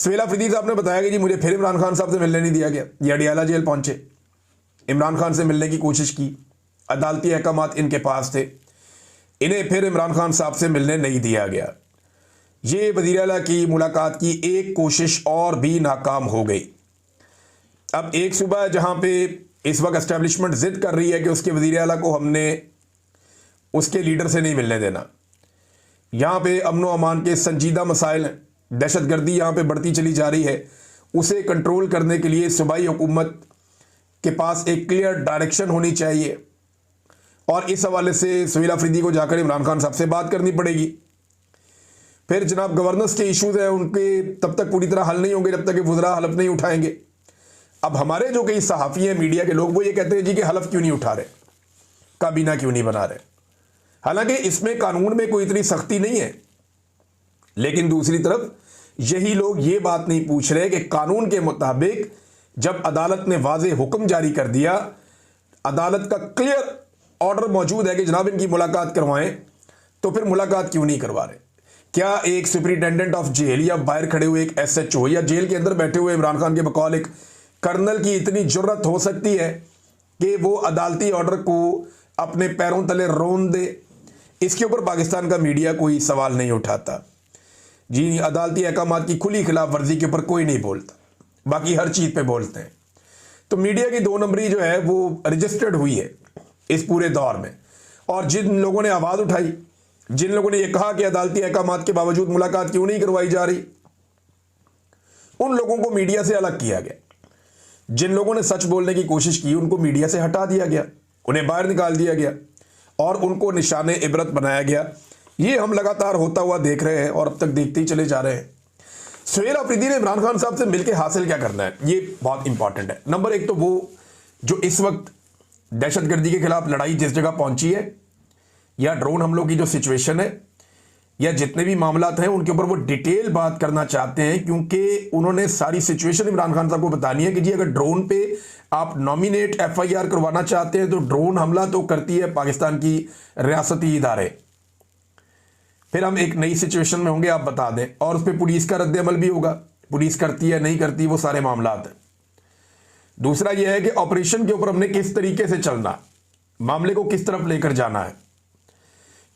सुहेल अफरीदी साहब ने बताया कि जी मुझे फिर इमरान खान साहब से मिलने नहीं दिया गया। ये अडियाला जेल पहुंचे, इमरान खान से मिलने की कोशिश की, अदालती अहकामात इनके पास थे, इन्हें फिर इमरान खान साहब से मिलने नहीं दिया गया। ये वज़ीर आला की मुलाकात की एक कोशिश और भी नाकाम हो गई। अब एक सूबा जहां पे इस वक्त एस्टेब्लिशमेंट जिद कर रही है कि उसके वज़ीर आला को हमने उसके लीडर से नहीं मिलने देना। यहाँ पे अमन व अमान के संजीदा मसाइल हैं, दहशतगर्दी यहाँ पे बढ़ती चली जा रही है, उसे कंट्रोल करने के लिए सूबाई हुकूमत के पास एक क्लियर डायरेक्शन होनी चाहिए और इस हवाले से सुहेल अफरीदी को जाकर इमरान खान साहब से बात करनी पड़ेगी। फिर जनाब गवर्नेंस के इश्यूज हैं, उनके तब तक पूरी तरह हल नहीं होंगे जब तक कि वज़रा हलफ नहीं उठाएंगे। अब हमारे जो कई सहाफ़ी हैं, मीडिया के लोग, वो ये कहते हैं जी कि हलफ क्यों नहीं उठा रहे, काबीना क्यों नहीं बना रहे। हालांकि इसमें कानून में कोई इतनी सख्ती नहीं है, लेकिन दूसरी तरफ यही लोग ये बात नहीं पूछ रहे कि कानून के मुताबिक जब अदालत ने वाज़ेह हुक्म जारी कर दिया, अदालत का क्लियर ऑर्डर मौजूद है कि जनाब इनकी मुलाकात करवाएं, तो फिर मुलाकात क्यों नहीं करवा रहे। क्या एक सुपरिटेंडेंट ऑफ जेल या बाहर खड़े हुए एक SHO या जेल के अंदर बैठे हुए इमरान खान के बकौल एक कर्नल की इतनी जुर्रत हो सकती है कि वो अदालती ऑर्डर को अपने पैरों तले रोन दे? इसके ऊपर पाकिस्तान का मीडिया कोई सवाल नहीं उठाता। जी, अदालती अहकामात की खुली खिलाफ वर्जी के ऊपर कोई नहीं बोलता, बाकी हर चीज़ पे बोलते हैं। तो मीडिया की 2 नंबरी जो है वो रजिस्टर्ड हुई है इस पूरे दौर में। और जिन लोगों ने आवाज़ उठाई, जिन लोगों ने ये कहा कि अदालती अहकामात के बावजूद मुलाकात क्यों नहीं करवाई जा रही, उन लोगों को मीडिया से अलग किया गया। जिन लोगों ने सच बोलने की कोशिश की, उनको मीडिया से हटा दिया गया, उन्हें बाहर निकाल दिया गया और उनको निशाने इबरत बनाया गया। ये हम लगातार होता हुआ देख रहे हैं और अब तक देखते ही चले जा रहे हैं। सुहेल अफरीदी ने इमरान खान साहब से मिलकर हासिल क्या करना है, ये बहुत इंपॉर्टेंट है। नंबर 1 तो वो जो इस वक्त दहशतगर्दी के खिलाफ लड़ाई जिस जगह पहुंची है, या ड्रोन हमलों की जो सिचुएशन है, या जितने भी मामलात हैं उनके ऊपर वो डिटेल बात करना चाहते हैं, क्योंकि उन्होंने सारी सिचुएशन इमरान खान साहब को बतानी है कि जी अगर ड्रोन पे आप नॉमिनेट FIR करवाना चाहते हैं तो ड्रोन हमला तो करती है पाकिस्तान की रियासती इदारे। फिर हम एक नई सिचुएशन में होंगे, आप बता दें, और उस पर पुलिस का रद्द-ए-अमल भी होगा, पुलिस करती है नहीं करती, वो सारे मामलात हैं। दूसरा यह है कि ऑपरेशन के ऊपर हमने किस तरीके से चलना, मामले को किस तरफ लेकर जाना है,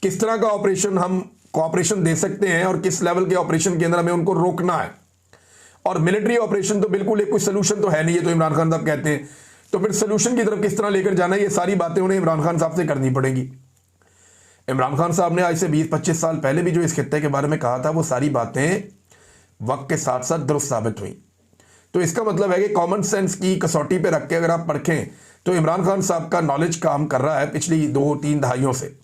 किस तरह का ऑपरेशन हम कोऑपरेशन दे सकते हैं और किस लेवल के ऑपरेशन के अंदर हमें उनको रोकना है। और मिलिट्री ऑपरेशन तो बिल्कुल एक कोई सोल्यूशन तो है नहीं, ये तो इमरान खान साहब कहते हैं, तो फिर सोल्यूशन की तरफ किस तरह लेकर जाना है, ये सारी बातें उन्हें इमरान खान साहब से करनी पड़ेगी। इमरान खान साहब ने आज से 20-25 साल पहले भी जो इस खित्ते के बारे में कहा था, वो सारी बातें वक्त के साथ साथ दुरुस्त साबित हुई। तो इसका मतलब है कि कॉमन सेंस की कसौटी पे रख के अगर आप परखें तो इमरान खान साहब का नॉलेज काम कर रहा है पिछली 2-3 दहाइयों से।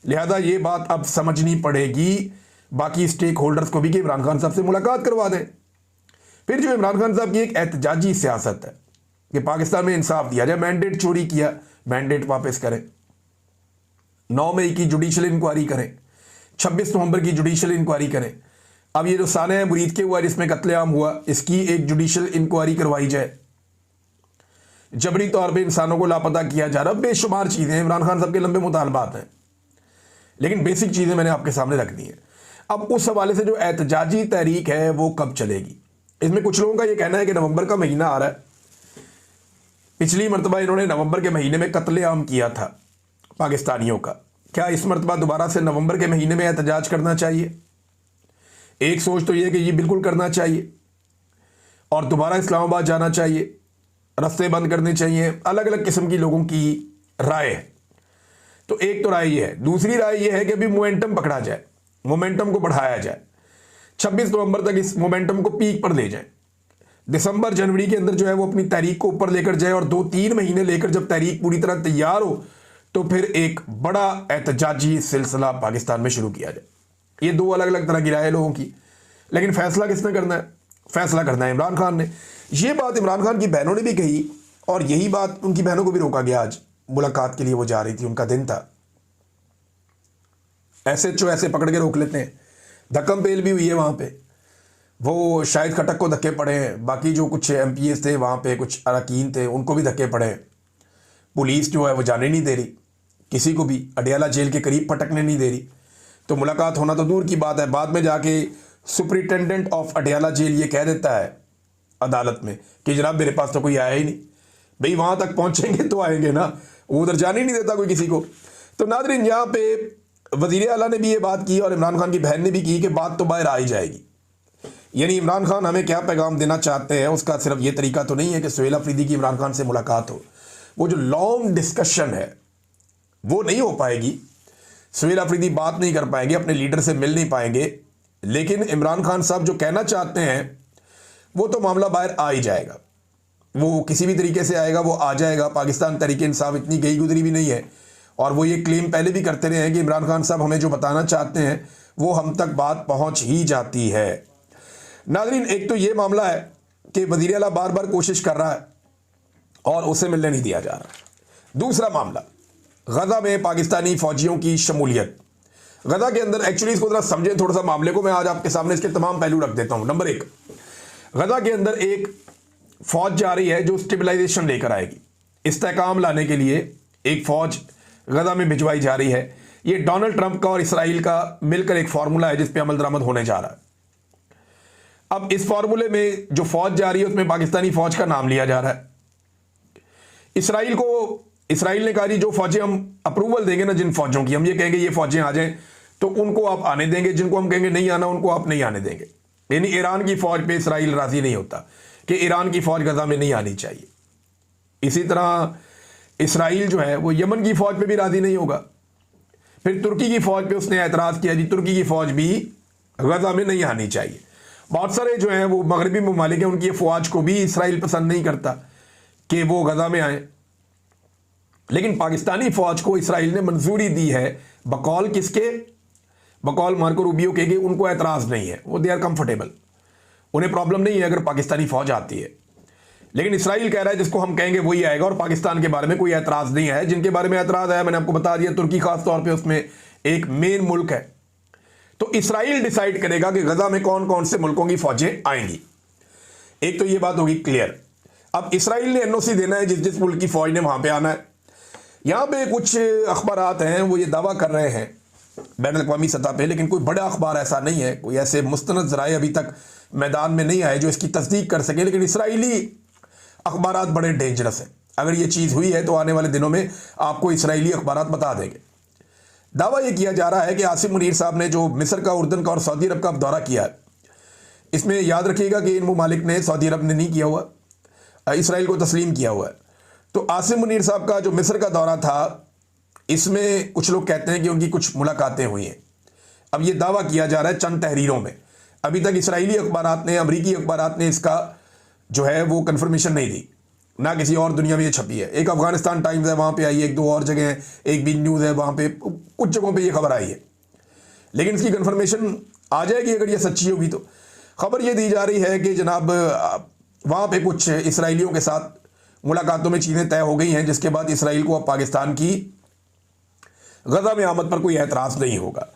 लिहाजा ये बात अब समझनी पड़ेगी बाकी स्टेक होल्डर्स को भी कि इमरान खान साहब से मुलाकात करवा दें। फिर जो इमरान खान साहब की एक एहतजाजी सियासत है कि पाकिस्तान में इंसाफ दिया जाए, मैंडेट चोरी किया, मैंडेट वापस करें, 9 मई की जुडिशल इंक्वायरी करें, 26 नवंबर की जुडिशल इंक्वायरी करें। अब ये जो साने मुरीद के हुआ जिसमें कत्लेआम हुआ, इसकी एक जुडिशल इंक्वायरी करवाई जाए। जबरी तौर पे इंसानों को लापता किया जा रहा, बेशुमार चीज़ें इमरान खान साहब के लंबे मुतालबात हैं, लेकिन बेसिक चीज़ें मैंने आपके सामने रख दी हैं। अब उस हवाले से जो एहतजाजी तहरीक है वो कब चलेगी, इसमें कुछ लोगों का ये कहना है कि नवंबर का महीना आ रहा है। पिछली मरतबा इन्होंने नवंबर के महीने में कत्लेआम किया था पाकिस्तानियों का, क्या इस मरतबा दोबारा से नवंबर के महीने में एहतजाज करना चाहिए? एक सोच तो ये कि ये बिल्कुल करना चाहिए और दोबारा इस्लामाबाद जाना चाहिए, रास्ते बंद करने चाहिए। अलग अलग किस्म की लोगों की राय है। तो एक तो राय ये है। दूसरी राय ये है कि अभी मोमेंटम पकड़ा जाए, मोमेंटम को बढ़ाया जाए, 26 नवंबर तक इस मोमेंटम को पीक पर ले जाए, दिसंबर जनवरी के अंदर जो है वो अपनी तारीख को ऊपर लेकर जाए, और 2-3 महीने लेकर जब तारीख पूरी तरह तैयार हो तो फिर एक बड़ा एहतजाजी सिलसिला पाकिस्तान में शुरू किया जाए। ये 2 अलग अलग तरह की राय लोगों की, लेकिन फैसला किसने करना है? फैसला करना है इमरान खान ने। ये बात इमरान खान की बहनों ने भी कही और यही बात उनकी बहनों को भी रोका गया। आज मुलाकात के लिए वो जा रही थी, उनका दिन था। SHO ऐसे पकड़ के रोक लेते हैं, धक्कम पेल भी हुई है वहाँ पे। वो शायद खटक को धक्के पड़े हैं, बाकी जो कुछ MPs थे वहाँ पे, कुछ अरकान थे, उनको भी धक्के पड़े हैं। पुलिस जो है वो जाने नहीं दे रही, किसी को भी अडियाला जेल के करीब पटकने नहीं दे रही। तो मुलाकात होना तो दूर की बात है, बाद में जाके सुपरिटेंडेंट ऑफ अडयाला जेल ये कह देता है अदालत में कि जनाब मेरे पास तो कोई आया ही नहीं, भाई वहाँ तक पहुँचेंगे तो आएंगे ना, वो उधर जाने ही नहीं देता कोई किसी को। तो नादरीन यहाँ पे वज़ीर आला ने भी ये बात की और इमरान खान की बहन ने भी की कि बात तो बाहर आ ही जाएगी। यानी इमरान खान हमें क्या पैगाम देना चाहते हैं, उसका सिर्फ ये तरीका तो नहीं है कि सुहेल अफरीदी की इमरान खान से मुलाकात हो। वो जो लॉन्ग डिस्कशन है वो नहीं हो पाएगी, सुहेल अफरीदी बात नहीं कर पाएंगे, अपने लीडर से मिल नहीं पाएंगे, लेकिन इमरान खान साहब जो कहना चाहते हैं वो तो मामला बाहर आ ही जाएगा। वो किसी भी तरीके से आएगा, वो आ जाएगा। पाकिस्तान तहरीक इंसाफ इतनी गई गुजरी भी नहीं है, और वो ये क्लेम पहले भी करते रहे हैं कि इमरान खान साहब हमें जो बताना चाहते हैं वो हम तक बात पहुंच ही जाती है। नाज़रीन, एक तो ये मामला है कि वज़ीर आला बार बार कोशिश कर रहा है और उसे मिलने नहीं दिया जा रहा। दूसरा मामला, गज़ा में पाकिस्तानी फ़ौजियों की शमूलियत। गज़ा के अंदर एक्चुअली इसको ज़रा समझें थोड़ा सा मामले को, मैं आज आपके सामने इसके तमाम पहलू रख देता हूँ। नंबर 1, गज़ा के अंदर एक फ़ौज जा रही है जो स्टेबलाइजेशन लेकर आएगी। इस्तेहकाम लाने के लिए एक फ़ौज गज़ा में भिजवाई जा रही है। ये डोनाल्ड ट्रंप का और इसराइल का मिलकर एक फार्मूला है जिस पे अमल दरामद होने जा रहा है। अब इस फार्मूले में जो फ़ौज जा रही है उसमें पाकिस्तानी फ़ौज का नाम लिया जा रहा है। इसराइल ने कहा जी जो फ़ौजें हम अप्रूवल देंगे ना, जिन फ़ौजों की हम ये कहेंगे ये फ़ौजें आ जाएं तो उनको आप आने देंगे, जिनको हम कहेंगे नहीं आना उनको आप नहीं आने देंगे। यानी ईरान की फ़ौज पे इसराइल राज़ी नहीं होता कि ईरान की फ़ौज गज़ा में नहीं आनी चाहिए। इसी तरह इसराइल जो है वो यमन की फ़ौज पे भी राज़ी नहीं होगा। फिर तुर्की की फ़ौज पे उसने एतराज़ किया जी तुर्की की फ़ौज भी गज़ा में नहीं आनी चाहिए। बहुत सारे जो हैं वो मगरबी ममालिक हैं, उनकी फ़ौज को भी इसराइल पसंद नहीं करता कि वो गज़ा में आए, लेकिन पाकिस्तानी फ़ौज को इसराइल ने मंजूरी दी है। बकौल किसके? बकौल मार्को रूबियो के कि उनको एतराज़ नहीं है, वो दे आर कंफर्टेबल, उन्हें प्रॉब्लम नहीं है अगर पाकिस्तानी फ़ौज आती है। लेकिन इसराइल कह रहा है जिसको हम कहेंगे वही आएगा, और पाकिस्तान के बारे में कोई एतराज़ नहीं है। जिनके बारे में एतराज़ है मैंने आपको बता दिया, तुर्की खास तौर पे उसमें एक मेन मुल्क है। तो इसराइल डिसाइड करेगा कि गज़ा में कौन कौन से मुल्कों की फ़ौजें आएंगी। एक तो ये बात होगी क्लियर। अब इसराइल ने एनओसी देना है जिस जिस मुल्क की फ़ौज ने वहाँ पर आना है। यहाँ पे कुछ अखबारात हैं वो ये दावा कर रहे हैं बैन अल-अक़वामी सतह पे, लेकिन कोई बड़ा अखबार ऐसा नहीं है, कोई ऐसे मुस्तनद ज़राए अभी तक मैदान में नहीं आए जो इसकी तस्दीक कर सके। लेकिन इसराइली अखबारात बड़े डेंजरस हैं। अगर ये चीज़ हुई है तो आने वाले दिनों में आपको इसराइली अखबारात बता देंगे। दावा ये किया जा रहा है कि आसिम मुनीर साहब ने जो मिस्र का, उर्दन का और सऊदी अरब का दौरा किया है, इसमें याद रखिएगा कि इन मुमालिक ने, सऊदी अरब ने नहीं किया हुआ, इसराइल को तस्लीम किया हुआ है। तो आसिम मुनीर साहब का जो मिस्र का दौरा था, इसमें कुछ लोग कहते हैं कि उनकी कुछ मुलाकातें हुई हैं। अब ये दावा किया जा रहा है चंद तहरीरों में। अभी तक इसराइली अखबारात ने, अमरीकी अखबारात ने इसका जो है वो कन्फर्मेशन नहीं दी, ना किसी और दुनिया में ये छपी है। एक अफगानिस्तान टाइम्स है, वहाँ पे आई है, एक दो और जगह हैं, एक बी न्यूज़ है, वहाँ पे कुछ जगहों पे ये खबर आई है। लेकिन इसकी कन्फर्मेशन आ जाएगी अगर ये सच्ची होगी तो। खबर ये दी जा रही है कि जनाब वहाँ पे कुछ इसराइलियों के साथ मुलाकातों में चीज़ें तय हो गई हैं, जिसके बाद इसराइल को अब पाकिस्तान की गज़ा में आमद पर कोई एतराज़ नहीं होगा।